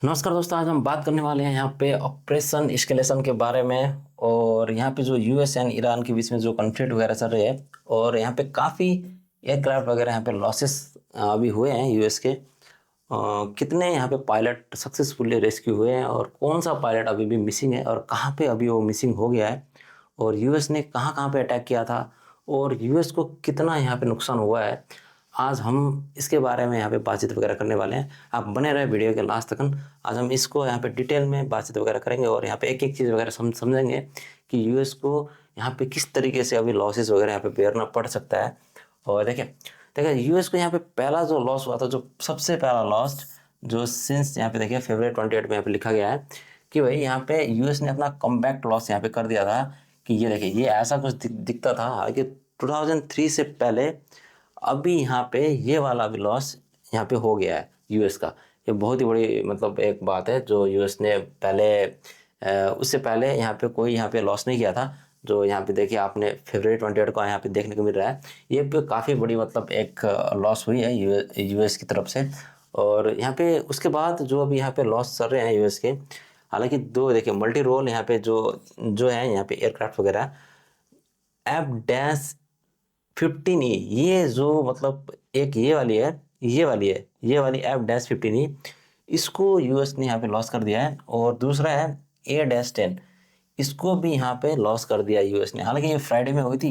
नमस्कार दोस्तों, आज हम बात करने वाले हैं यहाँ पे ऑपरेशन एस्केलेशन के बारे में। और यहाँ पे जो यूएस एंड ईरान के बीच में जो कॉन्फ्लिक्ट वगैरह चल रही है, और यहाँ पे काफ़ी एयरक्राफ्ट वगैरह यहाँ पे लॉसेस अभी हुए हैं यूएस के। कितने यहाँ पे पायलट सक्सेसफुली रेस्क्यू हुए हैं और कौन सा पायलट अभी भी मिसिंग है और कहाँ पे अभी वो मिसिंग हो गया है, और यूएस ने कहाँ कहाँ पे अटैक किया था और यूएस को कितना यहाँ पे नुकसान हुआ है, आज हम इसके बारे में यहाँ पे बातचीत वगैरह करने वाले हैं। आप बने रहे वीडियो के लास्ट तक। आज हम इसको यहाँ पे डिटेल में बातचीत वगैरह करेंगे और यहाँ पे एक एक चीज़ वगैरह समझेंगे कि यूएस को यहाँ पे किस तरीके से अभी लॉसेस वगैरह यहाँ पे बेरना पड़ सकता है। और देखिए यूएस को यहाँ पे पहला जो लॉस हुआ था, जो सबसे पहला लॉस जो सिंस यहाँ पे देखिए February 28 में यहाँ पे लिखा गया है कि भाई यहाँ पे यूएस ने अपना कॉम्बैक्ट लॉस यहाँ पे कर दिया था। कि ये देखिए ये ऐसा कुछ दिखता था, हालांकि 2003 से पहले अभी यहाँ पे ये वाला भी लॉस यहाँ पे हो गया है यूएस का। ये बहुत ही बड़ी मतलब एक बात है जो यूएस ने पहले उससे पहले यहाँ पे कोई यहाँ पे लॉस नहीं किया था। जो यहाँ पे देखिए आपने February 28 को यहाँ पे देखने को मिल रहा है, ये पे काफ़ी बड़ी मतलब एक लॉस हुई है यूएस की तरफ से। और यहाँ पे उसके बाद जो अभी यहाँ पे लॉस चल रहे हैं यूएस के, हालांकि दो देखिए मल्टी रोल यहाँ पे जो जो है यहाँ पे एयरक्राफ्ट वगैरह F-15E, ये जो मतलब एक ये वाली F-15E, इसको यूएस ने यहाँ पे लॉस कर दिया है। और दूसरा है A-10, इसको भी यहाँ पे लॉस कर दिया यूएस ने। हालांकि ये फ्राइडे में हुई थी,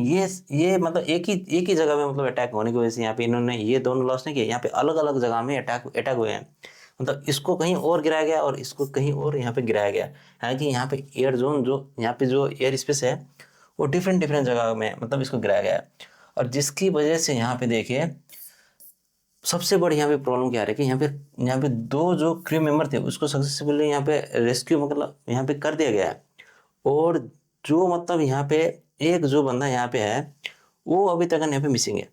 ये मतलब एक ही जगह में मतलब अटैक होने की वजह से यहाँ पे इन्होंने ये दोनों लॉस नहीं किए, यहाँ पे अलग अलग जगह में अटैक हुए हैं। मतलब इसको कहीं और गिराया गया और इसको कहीं और यहाँ पे गिराया गया। हालांकि यहाँ पे एयर जोन जो यहाँ पे जो एयर स्पेस है वो डिफरेंट डिफरेंट जगह में मतलब इसको गिराया गया है। और जिसकी वजह से यहाँ पे देखिए सबसे बड़ी यहाँ पे प्रॉब्लम क्या है कि यहाँ पे दो जो क्रू मेंबर थे उसको सक्सेसफुली यहाँ पे रेस्क्यू मतलब यहाँ पे कर दिया गया है। और जो मतलब यहाँ पे एक जो बंदा यहाँ पे है वो अभी तक यहाँ पे मिसिंग है,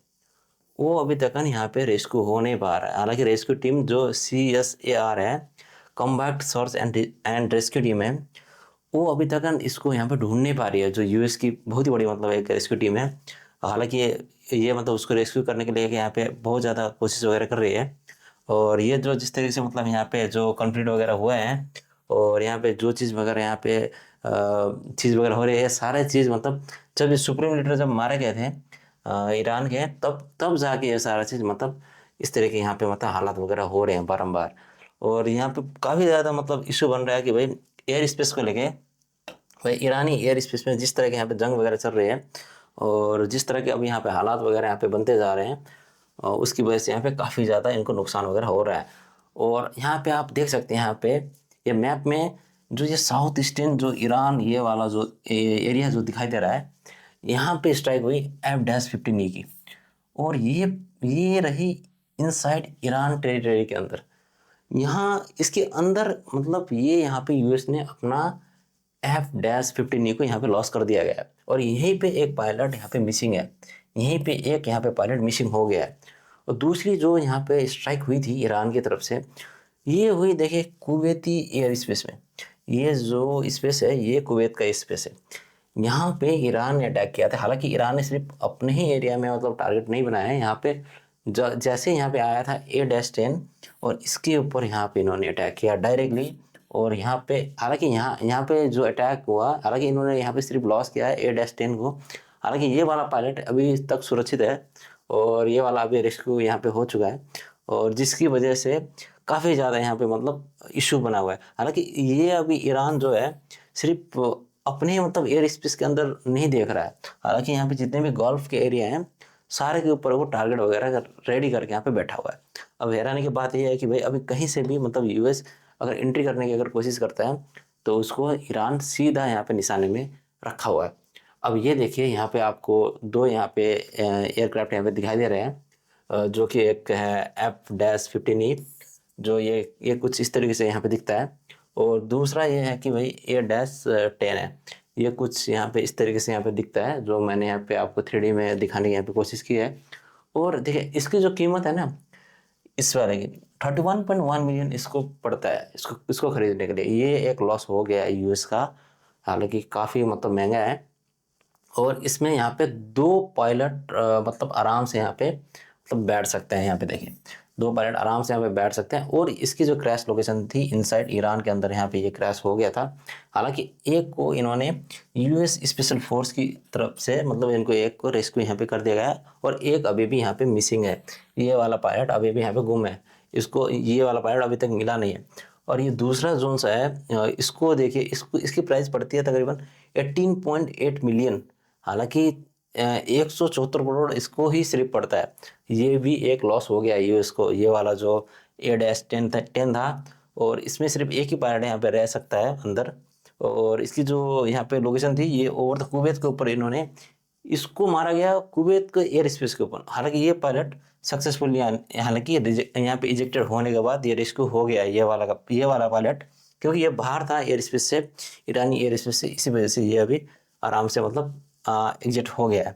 वो अभी तक यहाँ पे रेस्क्यू हो नहीं पा रहा है। हालांकि रेस्क्यू टीम जो CSAR है, combat search and rescue team है, वो अभी तक इसको यहाँ पे ढूंढ नहीं पा रही है। जो यूएस की बहुत ही बड़ी मतलब एक रेस्क्यू टीम है, हालांकि ये मतलब उसको रेस्क्यू करने के लिए यहाँ पे बहुत ज़्यादा कोशिश वगैरह कर रही है। और ये जो जिस तरीके से मतलब यहाँ पे जो कॉन्फ्लिक्ट वगैरह हुए हैं और यहाँ पे जो चीज़ वगैरह यहाँ पे चीज़ वगैरह हो रही है, सारे चीज़ मतलब जब ये सुप्रीम लीडर जब मारे गए थे ईरान के, तब तब जाके ये सारा चीज़ मतलब इस तरह के यहाँ पे मतलब हालात वगैरह हो रहे हैं बारम्बार। और यहाँ पे काफ़ी ज़्यादा मतलब इशू बन रहा है कि भाई एयर स्पेस को लेके, भाई ईरानी एयर स्पेस में जिस तरह के यहाँ पे जंग वगैरह चल रही है और जिस तरह के अभी यहाँ पे हालात वगैरह यहाँ पे बनते जा रहे हैं, उसकी वजह से यहाँ पे काफ़ी ज़्यादा इनको नुकसान वगैरह हो रहा है। और यहाँ पे आप देख सकते हैं यहाँ पे ये मैप में जो ये साउथ ईस्टर्न जो ईरान ये वाला जो एरिया जो दिखाई दे रहा है, यहाँ पे स्ट्राइक हुई F-15E की। और ये रही इनसाइड ईरान टेरिटरी के अंदर, यहाँ इसके अंदर मतलब ये यहाँ पे यूएस ने अपना F-15E को यहाँ पे लॉस कर दिया गया है। और यहीं पे एक पायलट यहाँ पे मिसिंग है, यहीं पे एक यहाँ पे पायलट मिसिंग हो गया है। और दूसरी जो यहाँ पे स्ट्राइक हुई थी ईरान की तरफ से, ये हुई देखिए कुवैती एयर स्पेस में। ये जो स्पेस है ये कुवैत का स्पेस है, यहाँ पे ईरान ने अटैक किया था। हालांकि ईरान ने सिर्फ अपने ही एरिया में मतलब टारगेट नहीं बनाया है, यहाँ पे जैसे यहाँ पे आया था A-10 और इसके ऊपर यहाँ पे इन्होंने अटैक किया डायरेक्टली। और यहाँ पे हालांकि यहाँ पे जो अटैक हुआ, हालांकि इन्होंने यहाँ पे सिर्फ लॉस किया है A-10 को। हालांकि ये वाला पायलट अभी तक सुरक्षित है और ये वाला अभी रेस्क्यू यहाँ पे हो चुका है, और जिसकी वजह से काफ़ी ज़्यादा यहाँ पे मतलब इशू बना हुआ है। हालांकि ये अभी ईरान जो है सिर्फ अपने मतलब एयर स्पेस के अंदर नहीं देख रहा है, हालांकि यहाँ पे जितने भी गल्फ के एरिया हैं सारे के ऊपर वो टारगेट वगैरह रेडी करके यहाँ पे बैठा हुआ है। अब हैरानी की बात यह है कि भाई अभी कहीं से भी मतलब यूएस अगर एंट्री करने की अगर कोशिश करता है तो उसको ईरान सीधा यहाँ पे निशाने में रखा हुआ है। अब ये देखिए यहाँ पे आपको दो यहाँ पे एयरक्राफ्ट यहाँ पे दिखाई दे रहे हैं, जो कि एक है F-15E, जो ये कुछ इस तरीके से यहाँ पे दिखता है। और दूसरा ये है कि भाई A-10 है, ये कुछ यहाँ पे इस तरीके से यहाँ पे दिखता है, जो मैंने यहाँ पे आपको 3D में दिखाने की यहाँ पे कोशिश की है। और देखिए इसकी जो कीमत है ना, इस वाले की 31.1 मिलियन इसको पड़ता है, इसको खरीदने के लिए। ये एक लॉस हो गया है यूएस का, हालांकि काफ़ी मतलब महंगा है। और इसमें यहाँ पे दो पायलट मतलब आराम से यहाँ पे मतलब बैठ सकते हैं। यहाँ पे देखिए 2 पायलट आराम से यहाँ पे बैठ सकते हैं। और इसकी जो क्रैश लोकेशन थी इनसाइड ईरान के अंदर, यहाँ पे ये क्रैश हो गया था। हालांकि एक को इन्होंने यूएस स्पेशल फोर्स की तरफ से मतलब इनको एक को रेस्क्यू यहाँ पे कर दिया गया, और एक अभी भी यहाँ पे मिसिंग है। ये वाला पायलट अभी भी यहाँ पे गुम है, इसको ये वाला पायलट अभी तक मिला नहीं है। और ये दूसरा जोन सा है, इसको देखिए, इसकी प्राइस पड़ती है तकरीबन 18.8 मिलियन। हालांकि 174 करोड़ इसको ही सिर्फ पड़ता है। ये भी एक लॉस हो गया यूएस को, ये वाला जो A-10 था। और इसमें सिर्फ एक ही पायलट यहाँ पे रह सकता है अंदर। और इसकी जो यहाँ पे लोकेशन थी ये ओवर द कुवैत के ऊपर, इन्होंने इसको मारा गया कुवैत के एयर स्पेस के ऊपर। हालांकि ये पायलट सक्सेसफुली, हालांकि यहाँ पे इजेक्टेड होने के बाद ये रेस्क्यू हो गया ये वाला पायलट, क्योंकि ये बाहर था एयर स्पेस से, ईरानी एयर स्पेस से, इसी वजह से ये अभी आराम से मतलब एग्जिट हो गया है।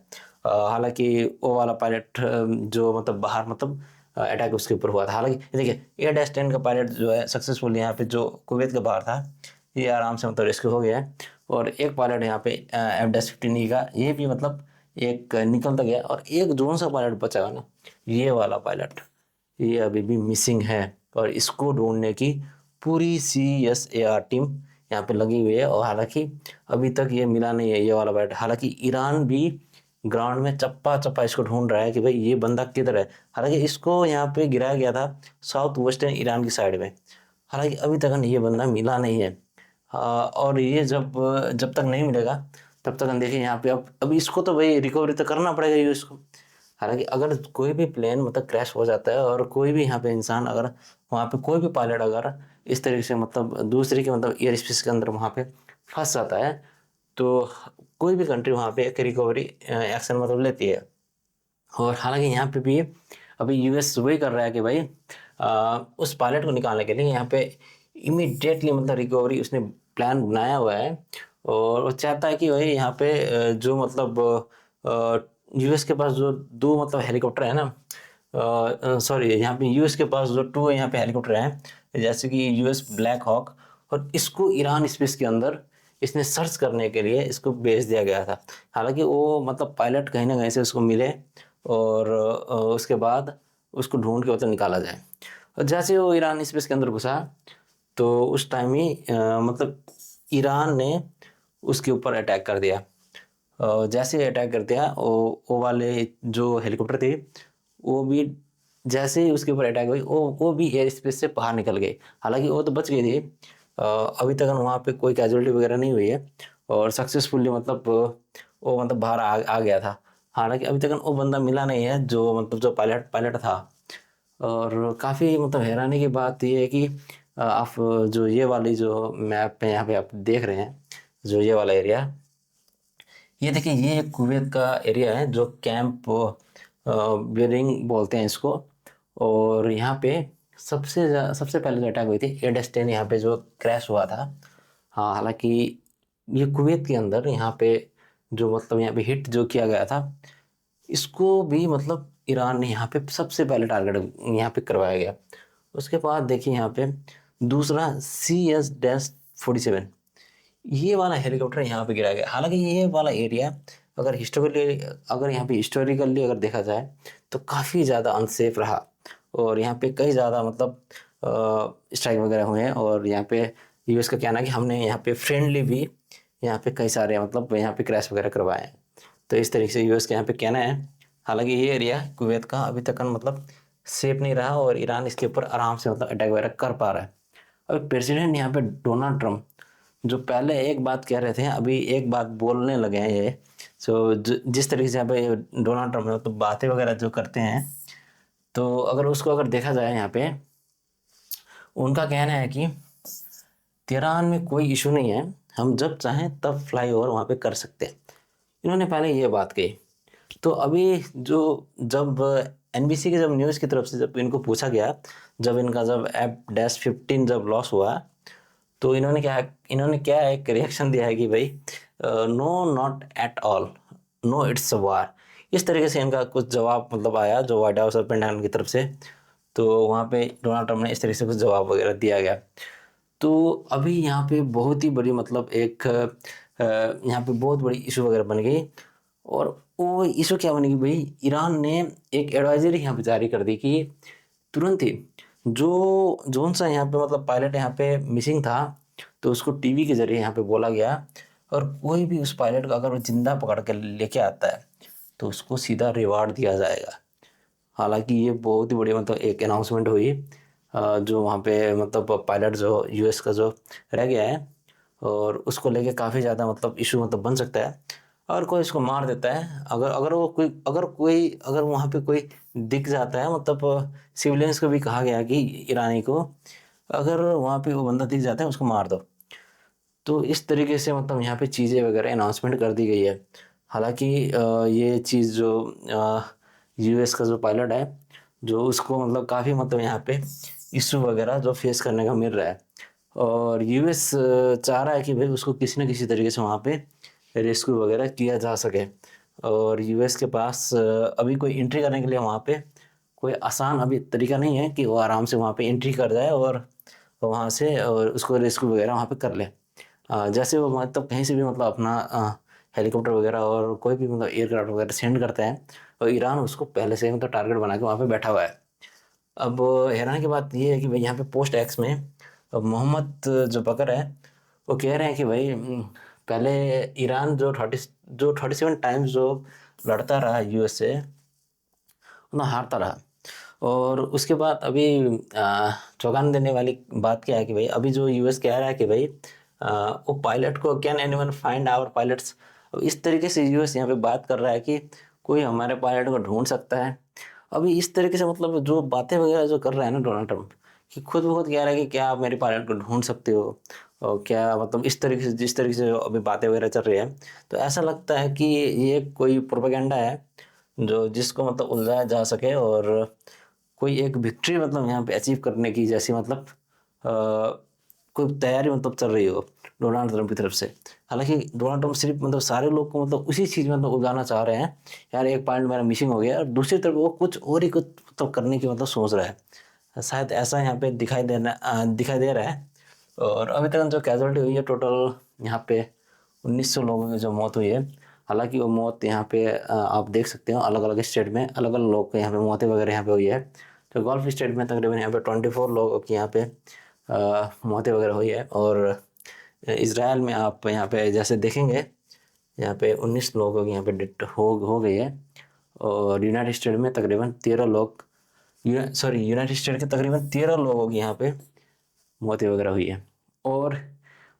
हालांकि वो वाला पायलट जो मतलब बाहर मतलब अटैक उसके ऊपर हुआ था। हालांकि देखिए A-10 का पायलट जो है सक्सेसफुल यहाँ पे जो कुवैत के बाहर था, ये आराम से मतलब रेस्क्यू हो गया है। और एक पायलट यहाँ पे F-15E का, ये भी मतलब एक निकलता गया। और एक जोन सा पायलट बचा ना, ये वाला पायलट, ये अभी भी मिसिंग है। और इसको ढूंढने की पूरी CSAR टीम यहाँ पे लगी हुई है। और हालांकि अभी तक ये मिला नहीं है ये वाला पायलट। हालांकि ईरान भी ग्राउंड में चप्पा चप्पा इसको ढूंढ रहा है कि भाई ये बंदा किधर है। हालांकि इसको यहाँ पे गिराया गया था साउथ वेस्टर्न ईरान की साइड में। हालांकि अभी तक ये बंदा मिला नहीं है। और ये जब जब तक नहीं मिलेगा तब तक हम देखिए यहाँ पे अब इसको तो भाई रिकवरी तो करना पड़ेगा यूएस को। हालांकि अगर कोई भी प्लेन मतलब क्रैश हो जाता है और कोई भी यहाँ पे इंसान अगर वहाँ पे कोई भी पायलट अगर इस तरीके से मतलब दूसरे के मतलब एयर स्पेस के अंदर वहाँ पे फंस जाता है, तो कोई भी कंट्री वहाँ पे एक रिकवरी एक्शन मतलब लेती है। और हालांकि यहाँ पे भी अभी यूएस वही कर रहा है कि भाई उस पायलट को निकालने के लिए यहाँ पे इमीडिएटली मतलब रिकवरी उसने प्लान बनाया हुआ है। और वो चाहता है कि भाई यहाँ पे जो मतलब यूएस के पास जो 2 मतलब हेलीकॉप्टर है ना, सॉरी यहाँ पे यूएस के पास जो 2 यहाँ पे हेलीकॉप्टर हैं, जैसे कि यूएस ब्लैक हॉक, और इसको ईरान स्पेस के अंदर इसने सर्च करने के लिए इसको भेज दिया गया था। हालांकि वो मतलब पायलट कहीं ना कहीं से उसको मिले, और उसके बाद उसको ढूंढ के मतलब निकाला जाए। और जैसे वो ईरान स्पेस के अंदर घुसा, तो उस टाइम ही मतलब ईरान ने उसके ऊपर अटैक कर दिया। जैसे ही अटैक कर दिया, वो वाले जो हेलीकॉप्टर थे वो भी जैसे ही उसके ऊपर अटैक हुई, वो भी एयर स्पेस से बाहर निकल गए। हालांकि वो तो बच गई थी। अभी तक वहाँ पे कोई कैजुअलिटी वगैरह नहीं हुई है, और सक्सेसफुली मतलब वो मतलब बाहर आ गया था। हालांकि अभी तक वो बंदा मिला नहीं है जो मतलब जो पायलट था। और काफ़ी मतलब हैरानी की बात ये है कि आप जो ये वाली जो मैप पे यहाँ पे आप देख रहे हैं, जो ये वाला एरिया, ये देखिए ये एक कुवैत का एरिया है जो कैंप बेरिंग बोलते हैं इसको। और यहाँ पे सबसे पहले जो अटैक हुई थी A-10 यहाँ पे जो क्रैश हुआ था। हाँ, हालांकि ये कुवैत के अंदर यहाँ पे जो मतलब यहाँ पे हिट जो किया गया था, इसको भी मतलब ईरान ने यहाँ पे सबसे पहले टारगेट यहाँ पे करवाया गया। उसके बाद देखिए यहाँ पे दूसरा CS-47, ये वाला हेलीकॉप्टर यहाँ पे गिराया गया। हालांकि ये वाला एरिया अगर यहाँ पे हिस्टोरिकली अगर देखा जाए तो काफ़ी ज़्यादा अनसेफ रहा। और यहाँ पे कई ज़्यादा मतलब स्ट्राइक वगैरह हुए हैं। और यहाँ पे यूएस का कहना है कि हमने यहाँ पे फ्रेंडली भी यहाँ पे कई सारे मतलब यहाँ पे क्रैश वगैरह करवाए हैं। तो इस तरीके से यूएस का यहाँ पे कहना है। हालांकि ये एरिया कुवैत का अभी तक मतलब सेफ नहीं रहा, और ईरान इसके ऊपर आराम से मतलब अटैक वगैरह कर पा रहा है। अब प्रेसिडेंट यहाँ पे डोनाल्ड ट्रम्प जो पहले एक बात कह रहे थे अभी एक बात बोलने लगे हैं ये। सो जिस तरीके से यहाँ पे डोनाल्ड ट्रम्प तो बातें वगैरह जो करते हैं, तो अगर उसको अगर देखा जाए यहाँ पे, उनका कहना है कि तेहरान में कोई इशू नहीं है, हम जब चाहें तब फ्लाई ओवर वहाँ पे कर सकते हैं। इन्होंने पहले ये बात कही। तो अभी जो जब एनबीसी के जब न्यूज़ की तरफ से जब इनको पूछा गया, जब इनका जब F-15 जब लॉस हुआ, तो इन्होंने क्या एक रिएक्शन दिया है कि भाई no not at all, no it's a war. इस तरीके से इनका कुछ जवाब मतलब आया जो व्हाइट हाउस और पेंटागन की तरफ से। तो वहाँ पे डोनाल्ड ट्रम्प ने इस तरीके से कुछ जवाब वगैरह दिया गया। तो अभी यहाँ पे बहुत ही बड़ी मतलब एक यहाँ पे बहुत बड़ी इशू वगैरह बन गई। और वो इशू क्या बनेगी भाई, ईरान ने एक एडवाइजरी यहाँ पे जारी कर दी कि तुरंत ही जो जोन सा यहाँ पे मतलब पायलट यहाँ पे मिसिंग था, तो उसको टीवी के जरिए यहाँ पे बोला गया, और कोई भी उस पायलट को अगर वो जिंदा पकड़ के लेके आता है तो उसको सीधा रिवार्ड दिया जाएगा। हालांकि ये बहुत ही बढ़िया मतलब एक अनाउंसमेंट हुई, जो वहाँ पे मतलब पायलट जो यूएस का जो रह गया है, और उसको लेके काफ़ी ज़्यादा मतलब इशू मतलब बन सकता है। अगर कोई इसको मार देता है, अगर अगर वहाँ पे कोई दिख जाता है, मतलब सिविलियंस को भी कहा गया कि ईरानी को, अगर वहाँ पे वो बंदा दिख जाता है उसको मार दो। तो इस तरीके से मतलब यहाँ पे चीज़ें वगैरह अनाउंसमेंट कर दी गई है। हालांकि ये चीज़ जो यूएस का जो पायलट है, जो उसको मतलब काफ़ी मतलब यहाँ पे इशू वगैरह जो फेस करने का मिल रहा है, और यूएस चाह रहा है कि भाई उसको किसी न किसी तरीके से वहाँ पे रेस्क्यू वगैरह किया जा सके। और यूएस के पास अभी कोई एंट्री करने के लिए वहाँ पे कोई आसान अभी तरीका नहीं है कि वो आराम से वहाँ पे एंट्री कर जाए और वहाँ से और उसको रेस्क्यू वगैरह वहाँ पे कर ले। जैसे वो मतलब कहीं से भी मतलब अपना हेलीकॉप्टर वगैरह और कोई भी मतलब एयरक्राफ्ट वगैरह सेंड करते हैं, और ईरान उसको पहले से ही मतलब टारगेट बना के वहाँ पे बैठा हुआ है। अब हैरानी की बात ये है कि भाई यहाँ पे पोस्ट एक्स में मोहम्मद जो बकर है, वो कह रहे हैं कि भाई पहले ईरान जो 37 टाइम्स जो लड़ता रहा यूएस से, उतना हारता रहा। और उसके बाद अभी चौंकाने देने वाली बात क्या है कि भाई अभी जो यूएस कह रहा है कि भाई वो पायलट को can anyone find our pilots. अब इस तरीके से यूएस यहाँ पे बात कर रहा है कि कोई हमारे पायलट को ढूंढ सकता है। अभी इस तरीके से मतलब जो बातें वगैरह जो कर रहा है ना डोनाल्ड ट्रम्प, कि खुद ब खुद कह रहा है कि क्या आप मेरे पायलट को ढूंढ सकते हो, और क्या मतलब इस तरीके से जिस तरीके से अभी बातें वगैरह चल रही है, तो ऐसा लगता है कि ये कोई प्रोपेगेंडा है जो जिसको मतलब उलझाया जा सके, और कोई एक विक्ट्री मतलब यहाँ पे अचीव करने की जैसी मतलब कोई तैयारी मतलब चल रही हो डोनाल्ड ट्रम्प की तरफ से। हालांकि डोनाल्ड ट्रम्प सिर्फ मतलब सारे लोग को मतलब उसी चीज़ में मतलब उलझाना चाह रहे हैं, यार एक पॉइंट मेरा मिसिंग हो गया, और दूसरी तरफ वो कुछ और ही कुछ मतलब करने की मतलब सोच रहा है। शायद ऐसा यहाँ पे दिखाई दे रहा है। और अभी तक जो कैजुअलिटी हुई है टोटल यहाँ पे 1900 लोगों की जो मौत हुई है। हालांकि वो मौत यहाँ पे आप देख सकते हो अलग अलग स्टेट में अलग अलग लोग के यहाँ पे मौतें वगैरह यहाँ पे हुई है। तो गल्फ स्टेट में तकरीबन यहाँ पे 24 लोगों की यहाँ पे मौतें वगैरह हुई है। और इसराइल में आप यहाँ पे जैसे देखेंगे, यहाँ पे 19 लोगों की यहाँ पे डेथ हो गई है। और यूनाइटेड स्टेट में तकरीबन 13 लोग, यूनाइटेड स्टेट के तकरीबन 13 लोगों की यहाँ पे मौतें वगैरह हुई है। और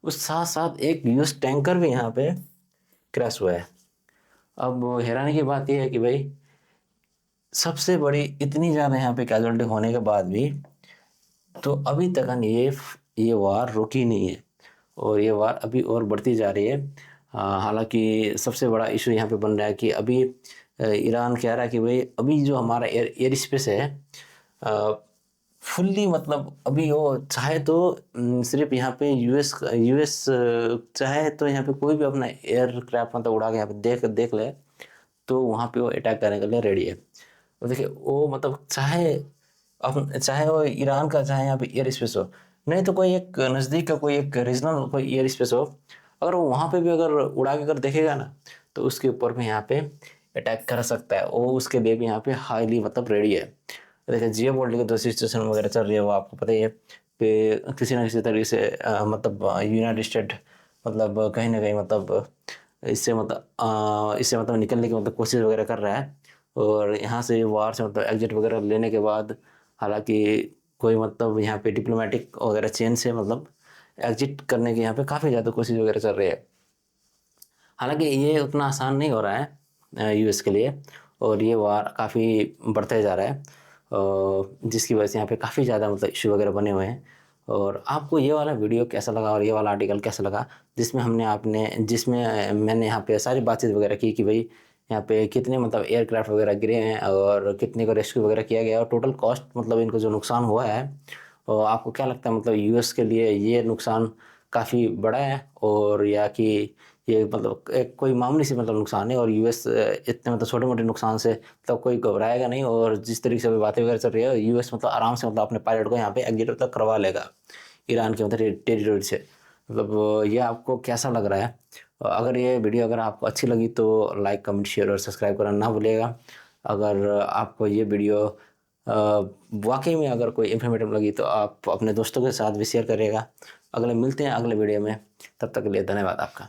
उस साथ साथ एक यूएस टैंकर भी यहाँ पे क्रैश हुआ है। अब हैरानी की बात यह है कि भाई सबसे बड़ी इतनी ज़्यादा यहाँ पे कैजुअलिटी होने के बाद भी, तो अभी तक ये वार रुकी नहीं है, और ये वार अभी और बढ़ती जा रही है। हालांकि सबसे बड़ा इशू यहाँ पे बन रहा है कि अभी ईरान कह रहा है कि भाई अभी जो हमारा एयर स्पेस है फुल्ली मतलब अभी वो चाहे तो सिर्फ यहाँ पे यूएस चाहे तो यहाँ पे कोई भी अपना एयरक्राफ्ट मतलब उड़ा के यहाँ पे देख देख ले, तो वहाँ पे वो अटैक करने के लिए रेडी है। तो देखिए वो मतलब चाहे वो ईरान का चाहे यहाँ पे एयर स्पेस हो, नहीं तो कोई एक नज़दीक का कोई एक रीजनल कोई एयर स्पेस हो, अगर वो वहाँ पे भी अगर उड़ा के अगर देखेगा ना, तो उसके ऊपर भी यहाँ पे अटैक कर सकता है। वो उसके लिए भी यहाँ पे हाईली मतलब रेडी है। देखिए जियो पॉलिटिकल जो सिचुएशन वगैरह चल रही है वो आपको पता ही है कि किसी ना किसी तरीके से मतलब यूनाइटेड स्टेट मतलब कहीं ना कहीं मतलब इससे मतलब निकलने की मतलब कोशिश वगैरह कर रहा है। और यहाँ से वार से मतलब एग्जिट वगैरह लेने के बाद, हालांकि कोई मतलब यहाँ पे डिप्लोमेटिक वगैरह चेन से मतलब एग्जिट करने की यहाँ पे काफ़ी ज़्यादा कोशिश वगैरह चल रही है। हालांकि ये उतना आसान नहीं हो रहा है यूएस के लिए, और ये वार काफ़ी बढ़ते जा रहा है, जिसकी वजह से यहाँ पे काफ़ी ज़्यादा मतलब इशू वगैरह बने हुए हैं। और आपको ये वाला वीडियो कैसा लगा और ये वाला आर्टिकल कैसा लगा, जिसमें मैंने यहाँ पे सारी बातचीत वगैरह की कि भाई यहाँ पे कितने मतलब एयरक्राफ्ट वगैरह गिरे हैं और कितने को रेस्क्यू वगैरह किया गया और टोटल कॉस्ट मतलब इनको जो नुकसान हुआ है, और आपको क्या लगता है मतलब यूएस के लिए ये नुकसान काफ़ी बड़ा है, और या कि ये मतलब एक कोई मामूली सी मतलब नुकसान है, और यूएस इतने मतलब छोटे मोटे नुकसान से मतलब कोई घबराएगा नहीं, और जिस तरीके से अभी बातें वगैरह चल रही है यूएस मतलब आराम से मतलब अपने पायलट को यहाँ पे एग्जिट तक करवा लेगा ईरान के मतलब टेरिटोरी से। मतलब ये आपको कैसा लग रहा है? अगर ये वीडियो अगर आपको अच्छी लगी तो लाइक कमेंट शेयर और सब्सक्राइब करना ना भूलिएगा। अगर आपको ये वीडियो वाकई में अगर कोई इन्फॉर्मेटिव लगी तो आप अपने दोस्तों के साथ भी शेयर करिएगा। अगले मिलते हैं अगले वीडियो में, तब तक के लिए धन्यवाद आपका।